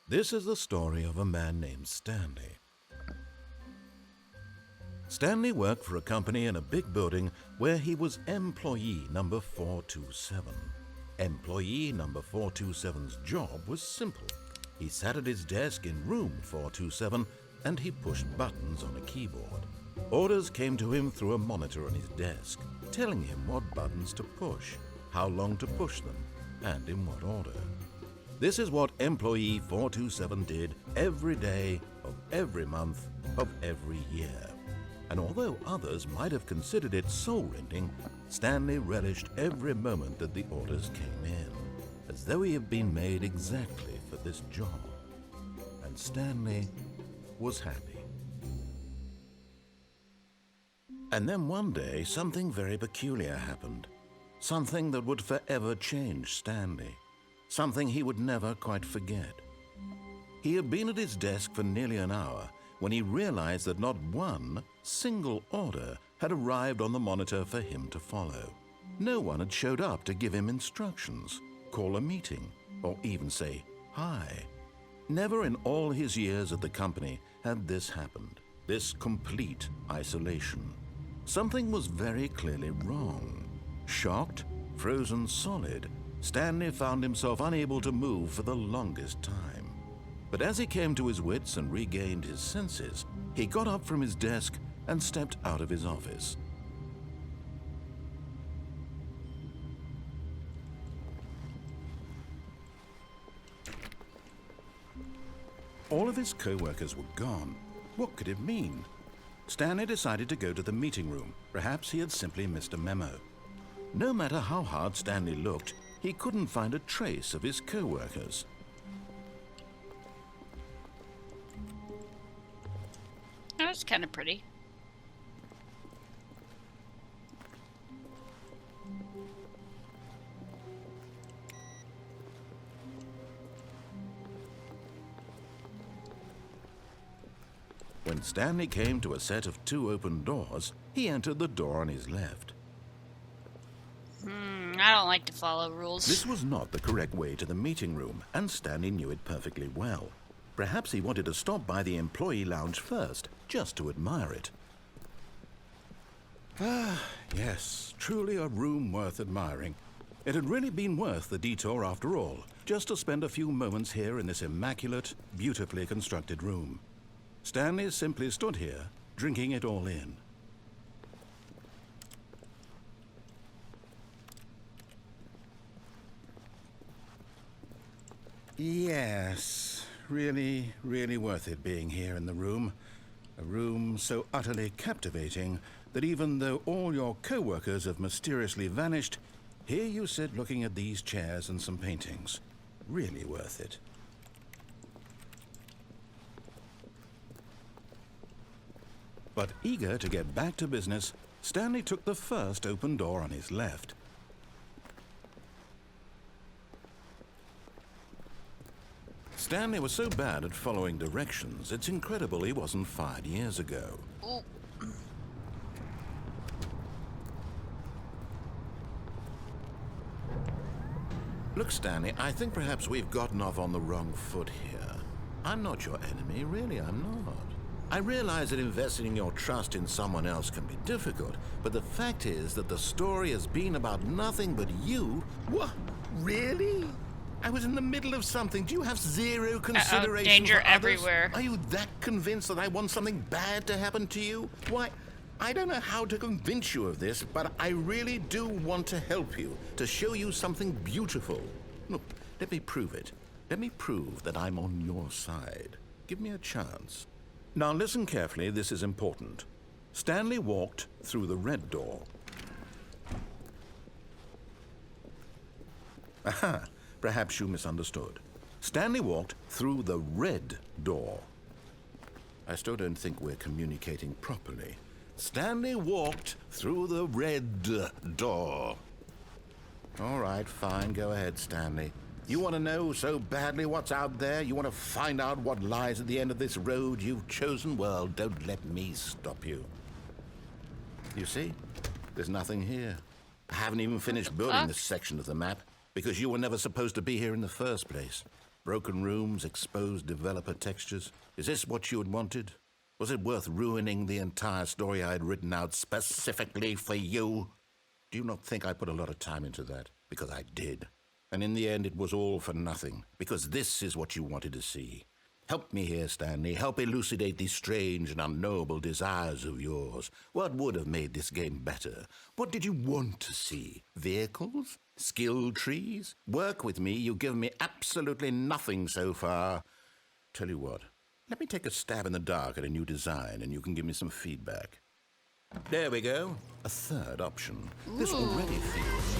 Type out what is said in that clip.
This is the story of a man named Stanley. Stanley worked for a company in a big building where he was employee number 427. Employee number 427's job was simple. He sat at his desk in room 427 and he pushed buttons on a keyboard. Orders came to him through a monitor on his desk, telling him what buttons to push, how long to push them, and in what order. This is what employee 427 did every day of every month of every year. And although others might have considered it soul-rending, Stanley relished every moment that the orders came in, as though he had been made exactly for this job. And Stanley was happy. And then one day, something very peculiar happened. Something that would forever change Stanley. Something he would never quite forget. He had been at his desk for nearly an hour when he realized that not one single order had arrived on the monitor for him to follow. No one had showed up to give him instructions, call a meeting, or even say hi. Never in all his years at the company had this happened, this complete isolation. Something was very clearly wrong. Shocked, frozen solid, Stanley found himself unable to move for the longest time. But as he came to his wits and regained his senses, he got up from his desk and stepped out of his office. All of his co-workers were gone. What could it mean? Stanley decided to go to the meeting room. Perhaps he had simply missed a memo. No matter how hard Stanley looked, he couldn't find a trace of his co-workers. That's kind of pretty. When Stanley came to a set of 2 open doors, he entered the door on his left. I don't like to follow rules. This was not the correct way to the meeting room, and Stanley knew it perfectly well. Perhaps he wanted to stop by the employee lounge first, just to admire it. Ah, yes, truly a room worth admiring. It had really been worth the detour after all, just to spend a few moments here in this immaculate, beautifully constructed room. Stanley simply stood here, drinking it all in. Yes, really, really worth it being here in the room. A room so utterly captivating that even though all your co-workers have mysteriously vanished, here you sit looking at these chairs and some paintings. Really worth it. But eager to get back to business, Stanley took the first open door on his left. Stanley was so bad at following directions, it's incredible he wasn't fired years ago. Ooh. Look, Stanley, I think perhaps we've gotten off on the wrong foot here. I'm not your enemy, really, I'm not. I realize that investing your trust in someone else can be difficult, but the fact is that the story has been about nothing but you. What? Really? I was in the middle of something. Do you have zero consideration danger for others? everywhere. Are you that convinced that I want something bad to happen to you? Why, I don't know how to convince you of this, but I really do want to help you, to show you something beautiful. Look, let me prove it. Let me prove that I'm on your side. Give me a chance. Now listen carefully, this is important. Stanley walked through the red door. Aha! Perhaps you misunderstood. Stanley walked through the red door. I still don't think we're communicating properly. Stanley walked through the red door. All right, fine. Go ahead, Stanley. You want to know so badly what's out there? You want to find out what lies at the end of this road you've chosen? Well, don't let me stop you. You see? There's nothing here. I haven't even finished building this section of the map, because you were never supposed to be here in the first place. Broken rooms, exposed developer textures. Is this what you had wanted? Was it worth ruining the entire story I had written out specifically for you? Do you not think I put a lot of time into that? Because I did. And in the end, it was all for nothing. Because this is what you wanted to see. Help me here, Stanley. Help elucidate these strange and unknowable desires of yours. What would have made this game better? What did you want to see? Vehicles? Skill trees? Work with me. You've given me absolutely nothing so far. Tell you what. Let me take a stab in the dark at a new design, and you can give me some feedback. There we go. A third option. This already feels